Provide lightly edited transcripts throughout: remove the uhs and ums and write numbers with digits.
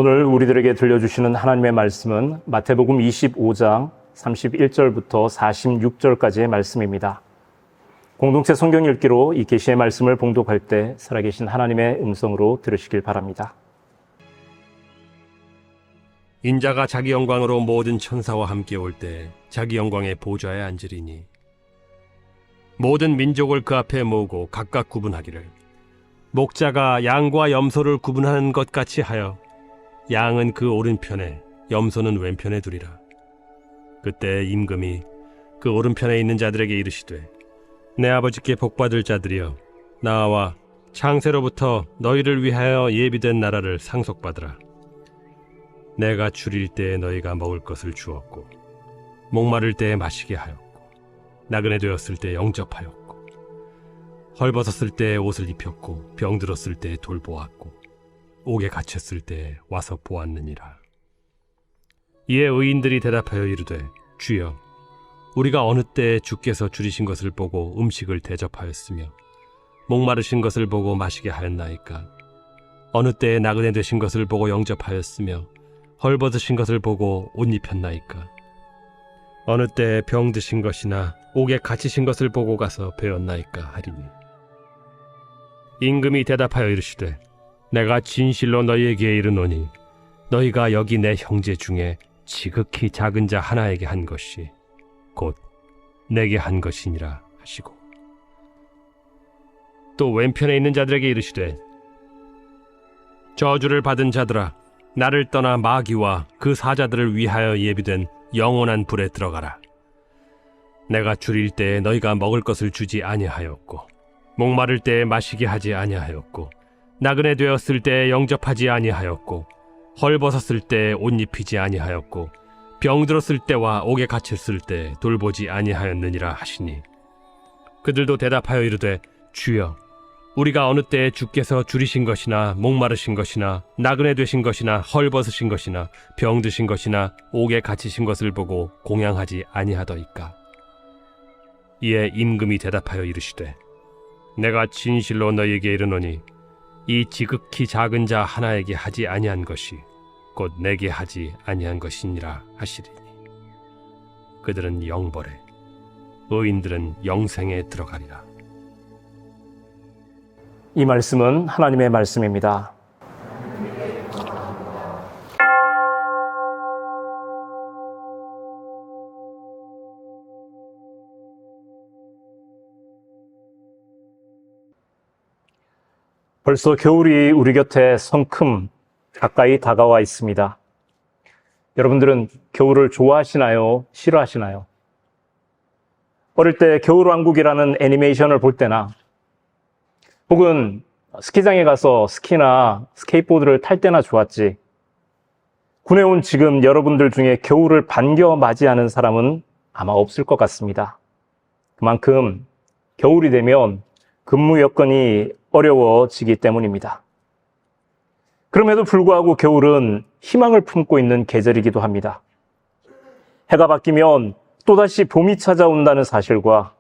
오늘 우리들에게 들려주시는 하나님의 말씀은 마태복음 25장 31절부터 46절까지의 말씀입니다. 공동체 성경 읽기로 이 계시의 말씀을 봉독할 때 살아계신 하나님의 음성으로 들으시길 바랍니다. 인자가 자기 영광으로 모든 천사와 함께 올 때 자기 영광의 보좌에 앉으리니 모든 민족을 그 앞에 모으고 각각 구분하기를 목자가 양과 염소를 구분하는 것 같이 하여 양은 그 오른편에 염소는 왼편에 두리라. 그때 임금이 그 오른편에 있는 자들에게 이르시되 내 아버지께 복받을 자들이여 나와 창세로부터 너희를 위하여 예비된 나라를 상속받으라. 내가 줄일 때에 너희가 먹을 것을 주었고 목마를 때에 마시게 하였고 나그네 되었을 때 영접하였고 헐벗었을 때에 옷을 입혔고 병들었을 때에 돌보았고 옥에 갇혔을 때에 와서 보았느니라. 이에 의인들이 대답하여 이르되 주여 우리가 어느 때에 주께서 줄이신 것을 보고 음식을 대접하였으며 목마르신 것을 보고 마시게 하였나이까? 어느 때에 나그네 되신 것을 보고 영접하였으며 헐벗으신 것을 보고 옷 입혔나이까? 어느 때에 병드신 것이나 옥에 갇히신 것을 보고 가서 배웠나이까 하리니 임금이 대답하여 이르시되 내가 진실로 너희에게 이르노니 너희가 여기 내 형제 중에 지극히 작은 자 하나에게 한 것이 곧 내게 한 것이니라 하시고 또 왼편에 있는 자들에게 이르시되 저주를 받은 자들아 나를 떠나 마귀와 그 사자들을 위하여 예비된 영원한 불에 들어가라. 내가 줄일 때에 너희가 먹을 것을 주지 아니하였고 목마를 때에 마시게 하지 아니하였고 나그네 되었을 때에 영접하지 아니하였고 헐벗었을 때에 옷 입히지 아니하였고 병들었을 때와 옥에 갇혔을 때 돌보지 아니하였느니라 하시니 그들도 대답하여 이르되 주여 우리가 어느 때에 주께서 줄이신 것이나 목마르신 것이나 나그네 되신 것이나 헐벗으신 것이나 병드신 것이나 옥에 갇히신 것을 보고 공양하지 아니하더이까? 이에 임금이 대답하여 이르시되 내가 진실로 너희에게 이르노니 이 지극히 작은 자 하나에게 하지 아니한 것이 곧 내게 하지 아니한 것이니라 하시리니 그들은 영벌에 의인들은 영생에 들어가리라. 이 말씀은 하나님의 말씀입니다. 벌써 겨울이 우리 곁에 성큼 가까이 다가와 있습니다. 여러분들은 겨울을 좋아하시나요? 싫어하시나요? 어릴 때 겨울왕국이라는 애니메이션을 볼 때나 혹은 스키장에 가서 스키나 스케이트보드를 탈 때나 좋았지, 군에 온 지금 여러분들 중에 겨울을 반겨 맞이하는 사람은 아마 없을 것 같습니다. 그만큼 겨울이 되면 근무 여건이 어려워지기 때문입니다. 그럼에도 불구하고 겨울은 희망을 품고 있는 계절이기도 합니다. 해가 바뀌면 또다시 봄이 찾아온다는 사실과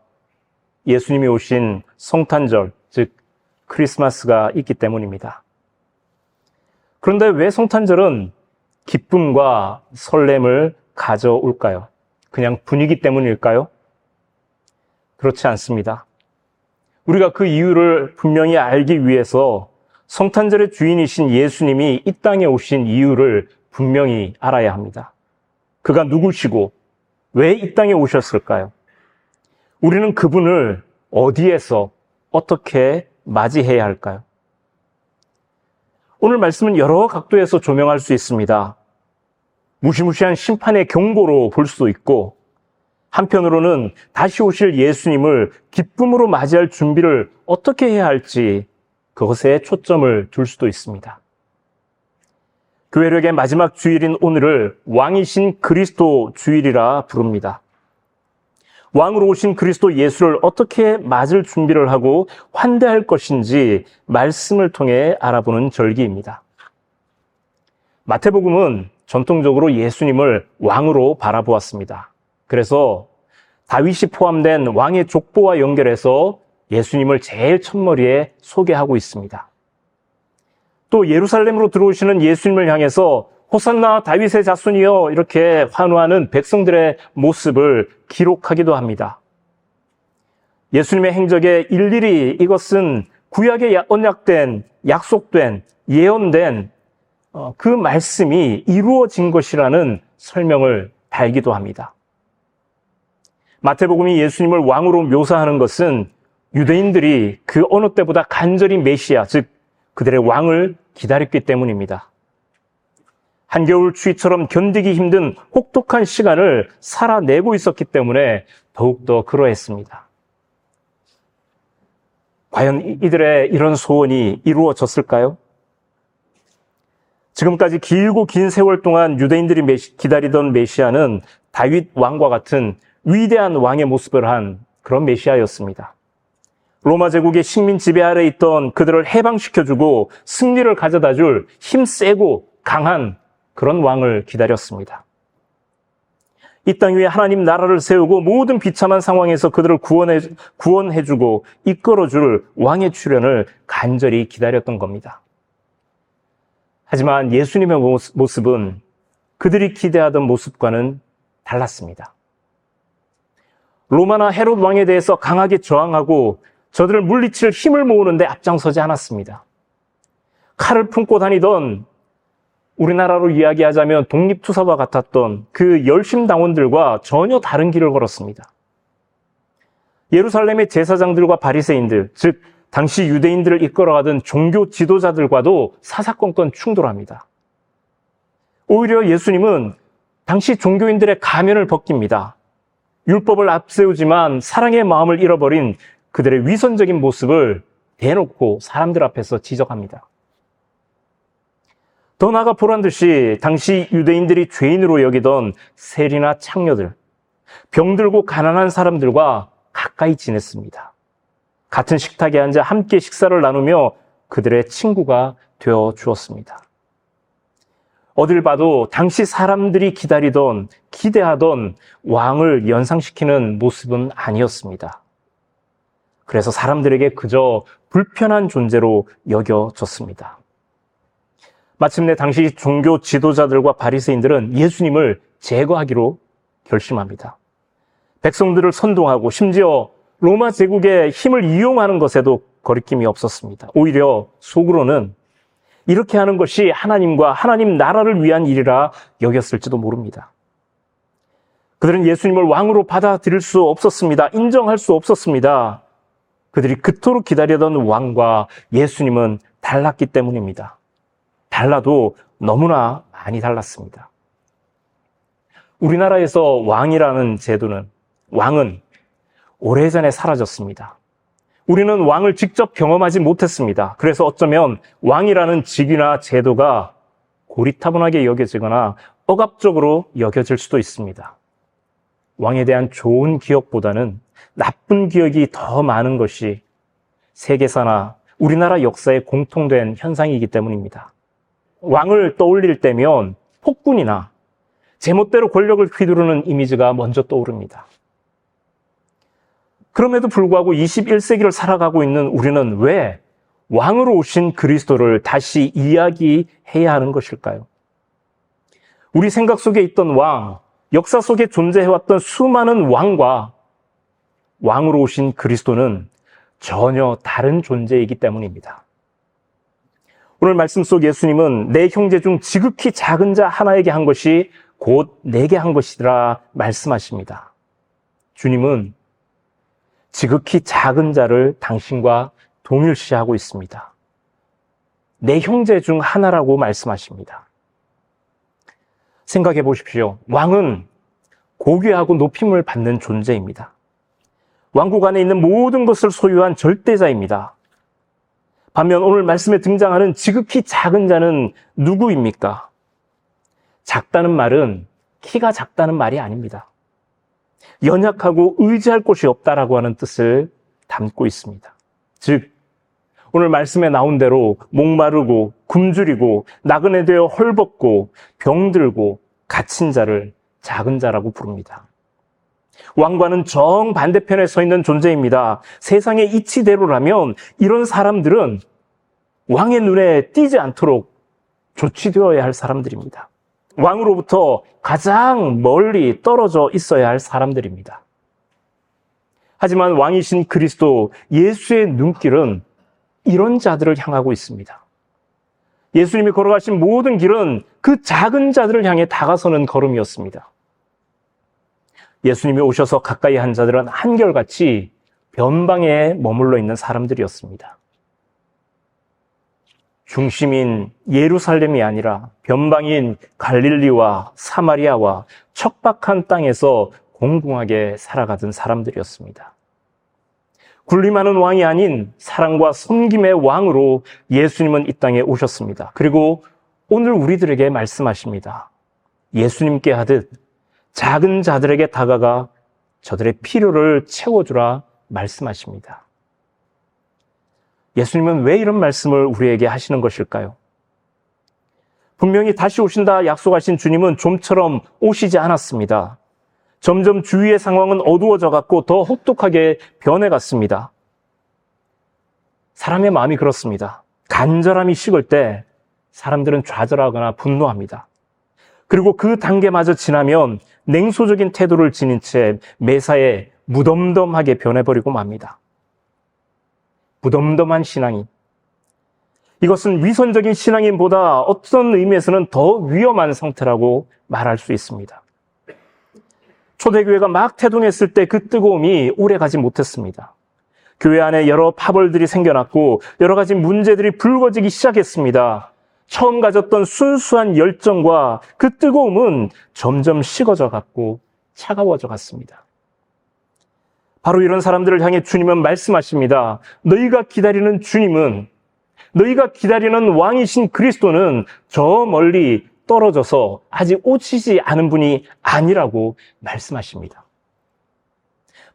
예수님이 오신 성탄절, 즉 크리스마스가 있기 때문입니다. 그런데 왜 성탄절은 기쁨과 설렘을 가져올까요? 그냥 분위기 때문일까요? 그렇지 않습니다. 우리가 그 이유를 분명히 알기 위해서 성탄절의 주인이신 예수님이 이 땅에 오신 이유를 분명히 알아야 합니다. 그가 누구시고 왜 이 땅에 오셨을까요? 우리는 그분을 어디에서 어떻게 맞이해야 할까요? 오늘 말씀은 여러 각도에서 조명할 수 있습니다. 무시무시한 심판의 경고로 볼 수도 있고, 한편으로는 다시 오실 예수님을 기쁨으로 맞이할 준비를 어떻게 해야 할지 그것에 초점을 둘 수도 있습니다. 교회력의 마지막 주일인 오늘을 왕이신 그리스도 주일이라 부릅니다. 왕으로 오신 그리스도 예수를 어떻게 맞을 준비를 하고 환대할 것인지 말씀을 통해 알아보는 절기입니다. 마태복음은 전통적으로 예수님을 왕으로 바라보았습니다. 그래서 다윗이 포함된 왕의 족보와 연결해서 예수님을 제일 첫머리에 소개하고 있습니다. 또 예루살렘으로 들어오시는 예수님을 향해서 호산나 다윗의 자손이여 이렇게 환호하는 백성들의 모습을 기록하기도 합니다. 예수님의 행적에 일일이 이것은 구약에 언약된, 약속된, 예언된 그 말씀이 이루어진 것이라는 설명을 달기도 합니다. 마태복음이 예수님을 왕으로 묘사하는 것은 유대인들이 그 어느 때보다 간절히 메시아, 즉 그들의 왕을 기다렸기 때문입니다. 한겨울 추위처럼 견디기 힘든 혹독한 시간을 살아내고 있었기 때문에 더욱더 그러했습니다. 과연 이들의 이런 소원이 이루어졌을까요? 지금까지 길고 긴 세월 동안 유대인들이 기다리던 메시아는 다윗 왕과 같은 위대한 왕의 모습을 한 그런 메시아였습니다. 로마 제국의 식민 지배 아래 있던 그들을 해방시켜주고 승리를 가져다 줄 힘세고 강한 그런 왕을 기다렸습니다. 이 땅 위에 하나님 나라를 세우고 모든 비참한 상황에서 그들을 구원해주고 이끌어줄 왕의 출현을 간절히 기다렸던 겁니다. 하지만 예수님의 모습은 그들이 기대하던 모습과는 달랐습니다. 로마나 헤롯 왕에 대해서 강하게 저항하고 저들을 물리칠 힘을 모으는데 앞장서지 않았습니다. 칼을 품고 다니던 우리나라로 이야기하자면 독립투사와 같았던 그 열심당원들과 전혀 다른 길을 걸었습니다. 예루살렘의 제사장들과 바리새인들, 즉 당시 유대인들을 이끌어가던 종교 지도자들과도 사사건건 충돌합니다. 오히려 예수님은 당시 종교인들의 가면을 벗깁니다. 율법을 앞세우지만 사랑의 마음을 잃어버린 그들의 위선적인 모습을 대놓고 사람들 앞에서 지적합니다. 더 나아가 보란 듯이 당시 유대인들이 죄인으로 여기던 세리나 창녀들, 병들고 가난한 사람들과 가까이 지냈습니다. 같은 식탁에 앉아 함께 식사를 나누며 그들의 친구가 되어 주었습니다. 어딜 봐도 당시 사람들이 기대하던 왕을 연상시키는 모습은 아니었습니다. 그래서 사람들에게 그저 불편한 존재로 여겨졌습니다. 마침내 당시 종교 지도자들과 바리새인들은 예수님을 제거하기로 결심합니다. 백성들을 선동하고 심지어 로마 제국의 힘을 이용하는 것에도 거리낌이 없었습니다. 오히려 속으로는 이렇게 하는 것이 하나님과 하나님 나라를 위한 일이라 여겼을지도 모릅니다. 그들은 예수님을 왕으로 받아들일 수 없었습니다. 인정할 수 없었습니다. 그들이 그토록 기다리던 왕과 예수님은 달랐기 때문입니다. 달라도 너무나 많이 달랐습니다. 우리나라에서 왕이라는 제도는, 왕은 오래전에 사라졌습니다. 우리는 왕을 직접 경험하지 못했습니다. 그래서 어쩌면 왕이라는 직위나 제도가 고리타분하게 여겨지거나 억압적으로 여겨질 수도 있습니다. 왕에 대한 좋은 기억보다는 나쁜 기억이 더 많은 것이 세계사나 우리나라 역사에 공통된 현상이기 때문입니다. 왕을 떠올릴 때면 폭군이나 제멋대로 권력을 휘두르는 이미지가 먼저 떠오릅니다. 그럼에도 불구하고 21세기를 살아가고 있는 우리는 왜 왕으로 오신 그리스도를 다시 이야기해야 하는 것일까요? 우리 생각 속에 있던 왕, 역사 속에 존재해왔던 수많은 왕과 왕으로 오신 그리스도는 전혀 다른 존재이기 때문입니다. 오늘 말씀 속 예수님은 내 형제 중 지극히 작은 자 하나에게 한 것이 곧 내게 한 것이라 말씀하십니다. 주님은 지극히 작은 자를 당신과 동일시하고 있습니다. 내 형제 중 하나라고 말씀하십니다. 생각해 보십시오. 왕은 고귀하고 높임을 받는 존재입니다. 왕국 안에 있는 모든 것을 소유한 절대자입니다. 반면 오늘 말씀에 등장하는 지극히 작은 자는 누구입니까? 작다는 말은 키가 작다는 말이 아닙니다. 연약하고 의지할 곳이 없다라고 하는 뜻을 담고 있습니다. 즉, 오늘 말씀에 나온 대로 목마르고 굶주리고 나그네 되어 헐벗고 병들고 갇힌 자를 작은 자라고 부릅니다. 왕과는 정반대편에 서 있는 존재입니다. 세상의 이치대로라면 이런 사람들은 왕의 눈에 띄지 않도록 조치되어야 할 사람들입니다. 왕으로부터 가장 멀리 떨어져 있어야 할 사람들입니다. 하지만 왕이신 그리스도 예수의 눈길은 이런 자들을 향하고 있습니다. 예수님이 걸어가신 모든 길은 그 작은 자들을 향해 다가서는 걸음이었습니다. 예수님이 오셔서 가까이 한 자들은 한결같이 변방에 머물러 있는 사람들이었습니다. 중심인 예루살렘이 아니라 변방인 갈릴리와 사마리아와 척박한 땅에서 공공하게 살아가던 사람들이었습니다. 군림하는 왕이 아닌 사랑과 섬김의 왕으로 예수님은 이 땅에 오셨습니다. 그리고 오늘 우리들에게 말씀하십니다. 예수님께 하듯 작은 자들에게 다가가 저들의 필요를 채워주라 말씀하십니다. 예수님은 왜 이런 말씀을 우리에게 하시는 것일까요? 분명히 다시 오신다 약속하신 주님은 좀처럼 오시지 않았습니다. 점점 주위의 상황은 어두워져 갔고 더 혹독하게 변해갔습니다. 사람의 마음이 그렇습니다. 간절함이 식을 때 사람들은 좌절하거나 분노합니다. 그리고 그 단계마저 지나면 냉소적인 태도를 지닌 채 매사에 무덤덤하게 변해버리고 맙니다. 무덤덤한 신앙인. 이것은 위선적인 신앙인보다 어떤 의미에서는 더 위험한 상태라고 말할 수 있습니다. 초대교회가 막 태동했을 때 그 뜨거움이 오래가지 못했습니다. 교회 안에 여러 파벌들이 생겨났고 여러 가지 문제들이 불거지기 시작했습니다. 처음 가졌던 순수한 열정과 그 뜨거움은 점점 식어져 갔고 차가워져 갔습니다. 바로 이런 사람들을 향해 주님은 말씀하십니다. 너희가 기다리는 주님은, 너희가 기다리는 왕이신 그리스도는 저 멀리 떨어져서 아직 오시지 않은 분이 아니라고 말씀하십니다.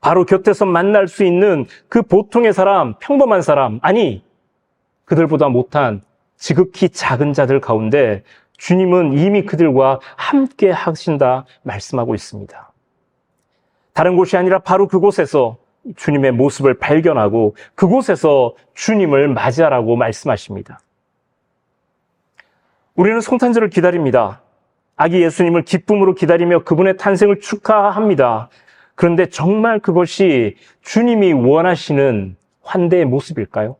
바로 곁에서 만날 수 있는 그 보통의 사람, 평범한 사람, 아니 그들보다 못한 지극히 작은 자들 가운데 주님은 이미 그들과 함께 하신다 말씀하고 있습니다. 다른 곳이 아니라 바로 그곳에서 주님의 모습을 발견하고 그곳에서 주님을 맞이하라고 말씀하십니다. 우리는 성탄절을 기다립니다. 아기 예수님을 기쁨으로 기다리며 그분의 탄생을 축하합니다. 그런데 정말 그것이 주님이 원하시는 환대의 모습일까요?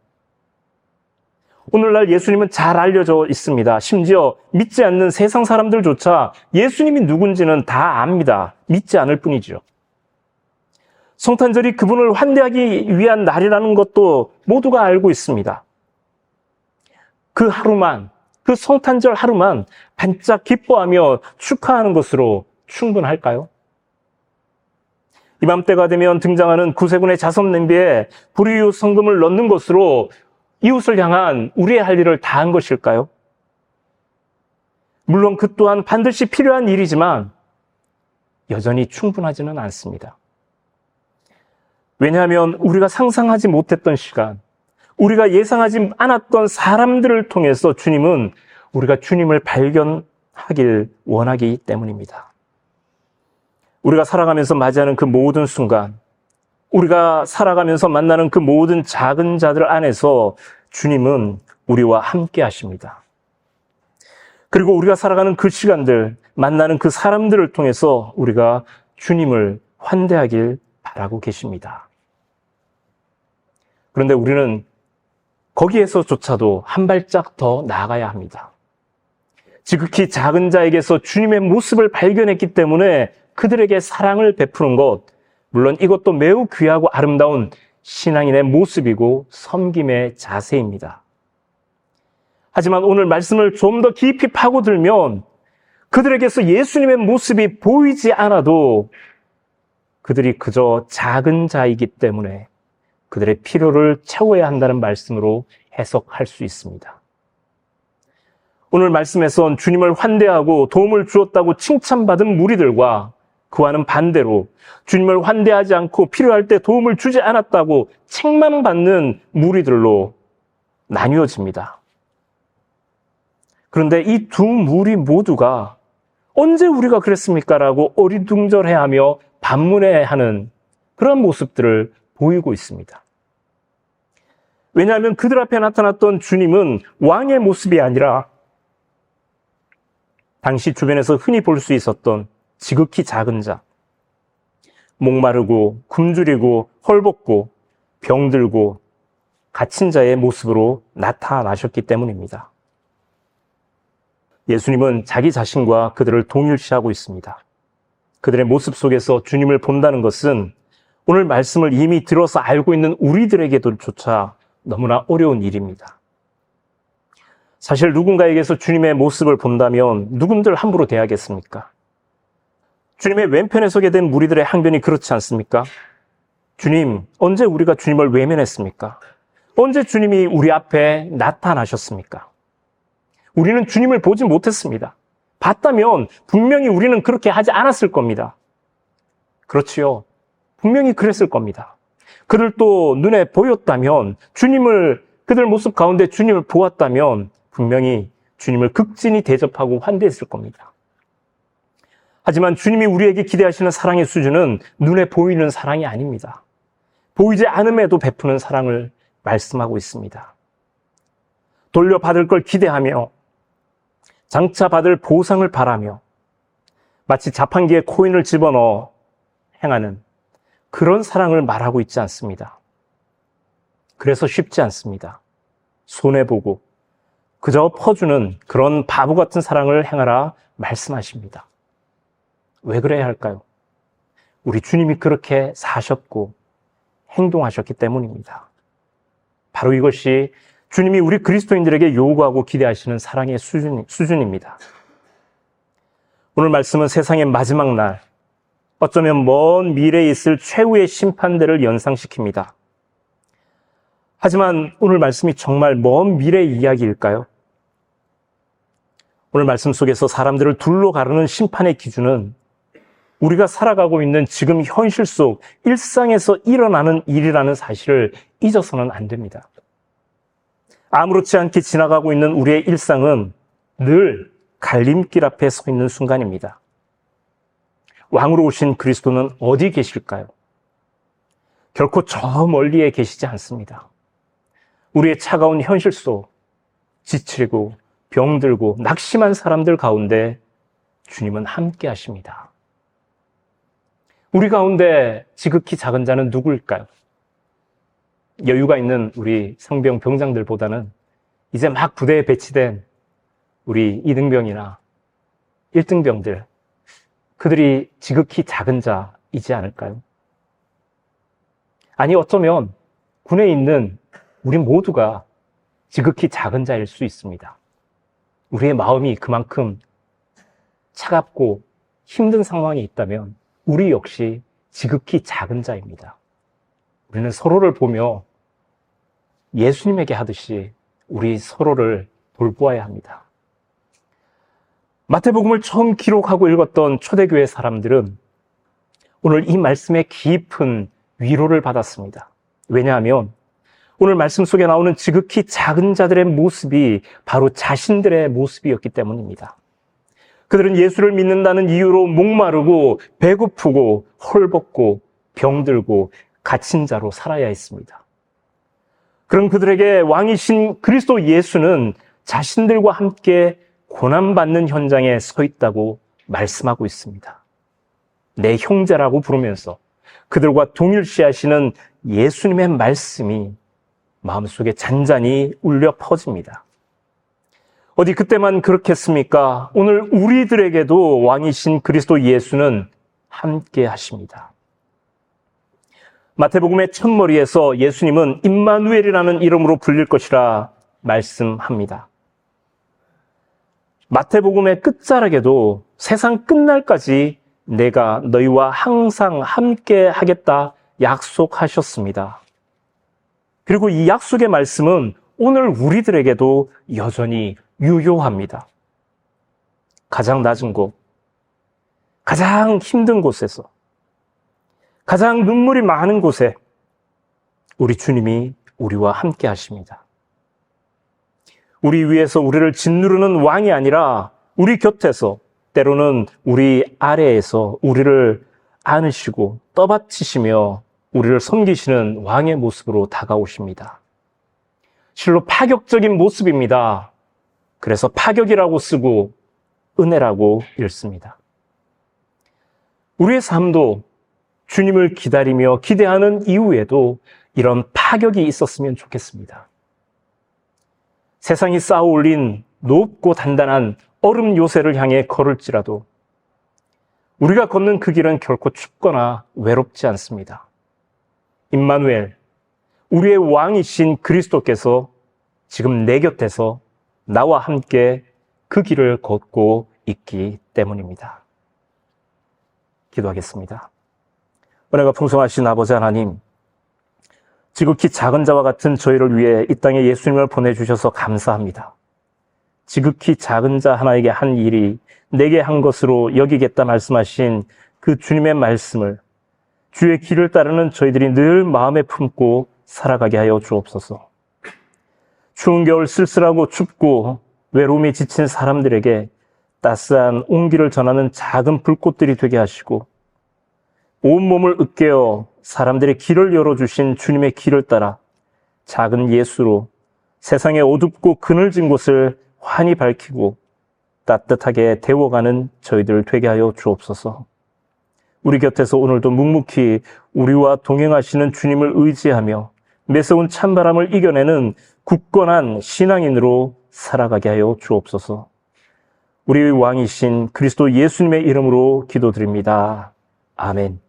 오늘날 예수님은 잘 알려져 있습니다. 심지어 믿지 않는 세상 사람들조차 예수님이 누군지는 다 압니다. 믿지 않을 뿐이죠. 성탄절이 그분을 환대하기 위한 날이라는 것도 모두가 알고 있습니다. 그 하루만, 그 성탄절 하루만 반짝 기뻐하며 축하하는 것으로 충분할까요? 이맘때가 되면 등장하는 구세군의 자선 냄비에 불이웃 성금을 넣는 것으로 이웃을 향한 우리의 할 일을 다한 것일까요? 물론 그 또한 반드시 필요한 일이지만 여전히 충분하지는 않습니다. 왜냐하면 우리가 상상하지 못했던 시간, 우리가 예상하지 않았던 사람들을 통해서 주님은 우리가 주님을 발견하길 원하기 때문입니다. 우리가 살아가면서 맞이하는 그 모든 순간, 우리가 살아가면서 만나는 그 모든 작은 자들 안에서 주님은 우리와 함께 하십니다. 그리고 우리가 살아가는 그 시간들, 만나는 그 사람들을 통해서 우리가 주님을 환대하길 바라고 계십니다. 그런데 우리는 거기에서조차도 한 발짝 더 나아가야 합니다. 지극히 작은 자에게서 주님의 모습을 발견했기 때문에 그들에게 사랑을 베푸는 것, 물론 이것도 매우 귀하고 아름다운 신앙인의 모습이고 섬김의 자세입니다. 하지만 오늘 말씀을 좀 더 깊이 파고들면 그들에게서 예수님의 모습이 보이지 않아도 그들이 그저 작은 자이기 때문에 그들의 필요를 채워야 한다는 말씀으로 해석할 수 있습니다. 오늘 말씀에선 주님을 환대하고 도움을 주었다고 칭찬받은 무리들과 그와는 반대로 주님을 환대하지 않고 필요할 때 도움을 주지 않았다고 책망받는 무리들로 나뉘어집니다. 그런데 이 두 무리 모두가 언제 우리가 그랬습니까? 라고 어리둥절해하며 반문해하는 그런 모습들을 보이고 있습니다. 왜냐하면 그들 앞에 나타났던 주님은 왕의 모습이 아니라 당시 주변에서 흔히 볼 수 있었던 지극히 작은 자, 목마르고 굶주리고 헐벗고 병들고 갇힌 자의 모습으로 나타나셨기 때문입니다. 예수님은 자기 자신과 그들을 동일시하고 있습니다. 그들의 모습 속에서 주님을 본다는 것은 오늘 말씀을 이미 들어서 알고 있는 우리들에게도조차 너무나 어려운 일입니다. 사실 누군가에게서 주님의 모습을 본다면 누군들 함부로 대하겠습니까? 주님의 왼편에 서게 된 무리들의 항변이 그렇지 않습니까? 주님, 언제 우리가 주님을 외면했습니까? 언제 주님이 우리 앞에 나타나셨습니까? 우리는 주님을 보지 못했습니다. 봤다면 분명히 우리는 그렇게 하지 않았을 겁니다. 그렇지요. 분명히 그랬을 겁니다. 그들도 눈에 보였다면 그들 모습 가운데 주님을 보았다면 분명히 주님을 극진히 대접하고 환대했을 겁니다. 하지만 주님이 우리에게 기대하시는 사랑의 수준은 눈에 보이는 사랑이 아닙니다. 보이지 않음에도 베푸는 사랑을 말씀하고 있습니다. 돌려받을 걸 기대하며 장차 받을 보상을 바라며 마치 자판기에 코인을 집어넣어 행하는 그런 사랑을 말하고 있지 않습니다. 그래서 쉽지 않습니다. 손해보고 그저 퍼주는 그런 바보 같은 사랑을 행하라 말씀하십니다. 왜 그래야 할까요? 우리 주님이 그렇게 사셨고 행동하셨기 때문입니다. 바로 이것이 주님이 우리 그리스도인들에게 요구하고 기대하시는 사랑의 수준입니다. 오늘 말씀은 세상의 마지막 날, 어쩌면 먼 미래에 있을 최후의 심판대를 연상시킵니다. 하지만 오늘 말씀이 정말 먼 미래의 이야기일까요? 오늘 말씀 속에서 사람들을 둘로 가르는 심판의 기준은 우리가 살아가고 있는 지금 현실 속 일상에서 일어나는 일이라는 사실을 잊어서는 안 됩니다. 아무렇지 않게 지나가고 있는 우리의 일상은 늘 갈림길 앞에 서 있는 순간입니다. 왕으로 오신 그리스도는 어디 계실까요? 결코 저 멀리에 계시지 않습니다. 우리의 차가운 현실 속 지치고 병들고 낙심한 사람들 가운데 주님은 함께 하십니다. 우리 가운데 지극히 작은 자는 누구일까요? 여유가 있는 우리 상병 병장들보다는 이제 막 부대에 배치된 우리 2등병이나 1등병들, 그들이 지극히 작은 자이지 않을까요? 아니, 어쩌면 군에 있는 우리 모두가 지극히 작은 자일 수 있습니다. 우리의 마음이 그만큼 차갑고 힘든 상황이 있다면 우리 역시 지극히 작은 자입니다. 우리는 서로를 보며 예수님에게 하듯이 우리 서로를 돌보아야 합니다. 마태복음을 처음 기록하고 읽었던 초대교회 사람들은 오늘 이 말씀에 깊은 위로를 받았습니다. 왜냐하면 오늘 말씀 속에 나오는 지극히 작은 자들의 모습이 바로 자신들의 모습이었기 때문입니다. 그들은 예수를 믿는다는 이유로 목마르고 배고프고 헐벗고 병들고 갇힌 자로 살아야 했습니다. 그럼 그들에게 왕이신 그리스도 예수는 자신들과 함께 고난받는 현장에 서 있다고 말씀하고 있습니다. 내 형제라고 부르면서 그들과 동일시하시는 예수님의 말씀이 마음속에 잔잔히 울려 퍼집니다. 어디 그때만 그렇겠습니까? 오늘 우리들에게도 왕이신 그리스도 예수는 함께 하십니다. 마태복음의 첫머리에서 예수님은 임마누엘이라는 이름으로 불릴 것이라 말씀합니다. 마태복음의 끝자락에도 세상 끝날까지 내가 너희와 항상 함께 하겠다 약속하셨습니다. 그리고 이 약속의 말씀은 오늘 우리들에게도 여전히 유효합니다. 가장 낮은 곳, 가장 힘든 곳에서, 가장 눈물이 많은 곳에 우리 주님이 우리와 함께 하십니다. 우리 위에서 우리를 짓누르는 왕이 아니라 우리 곁에서, 때로는 우리 아래에서 우리를 안으시고 떠받치시며 우리를 섬기시는 왕의 모습으로 다가오십니다. 실로 파격적인 모습입니다. 그래서 파격이라고 쓰고 은혜라고 읽습니다. 우리의 삶도 주님을 기다리며 기대하는 이후에도 이런 파격이 있었으면 좋겠습니다. 세상이 쌓아 올린 높고 단단한 얼음 요새를 향해 걸을지라도 우리가 걷는 그 길은 결코 춥거나 외롭지 않습니다. 임마누엘, 우리의 왕이신 그리스도께서 지금 내 곁에서 나와 함께 그 길을 걷고 있기 때문입니다. 기도하겠습니다. 은혜가 풍성하신 아버지 하나님, 지극히 작은 자와 같은 저희를 위해 이 땅에 예수님을 보내주셔서 감사합니다. 지극히 작은 자 하나에게 한 일이 내게 한 것으로 여기겠다 말씀하신 그 주님의 말씀을 주의 길을 따르는 저희들이 늘 마음에 품고 살아가게 하여 주옵소서. 추운 겨울 쓸쓸하고 춥고 외로움에 지친 사람들에게 따스한 온기를 전하는 작은 불꽃들이 되게 하시고 온몸을 으깨어 사람들의 길을 열어주신 주님의 길을 따라 작은 예수로 세상의 어둡고 그늘진 곳을 환히 밝히고 따뜻하게 데워가는 저희들 되게 하여 주옵소서. 우리 곁에서 오늘도 묵묵히 우리와 동행하시는 주님을 의지하며 매서운 찬바람을 이겨내는 굳건한 신앙인으로 살아가게 하여 주옵소서. 우리의 왕이신 그리스도 예수님의 이름으로 기도드립니다. 아멘.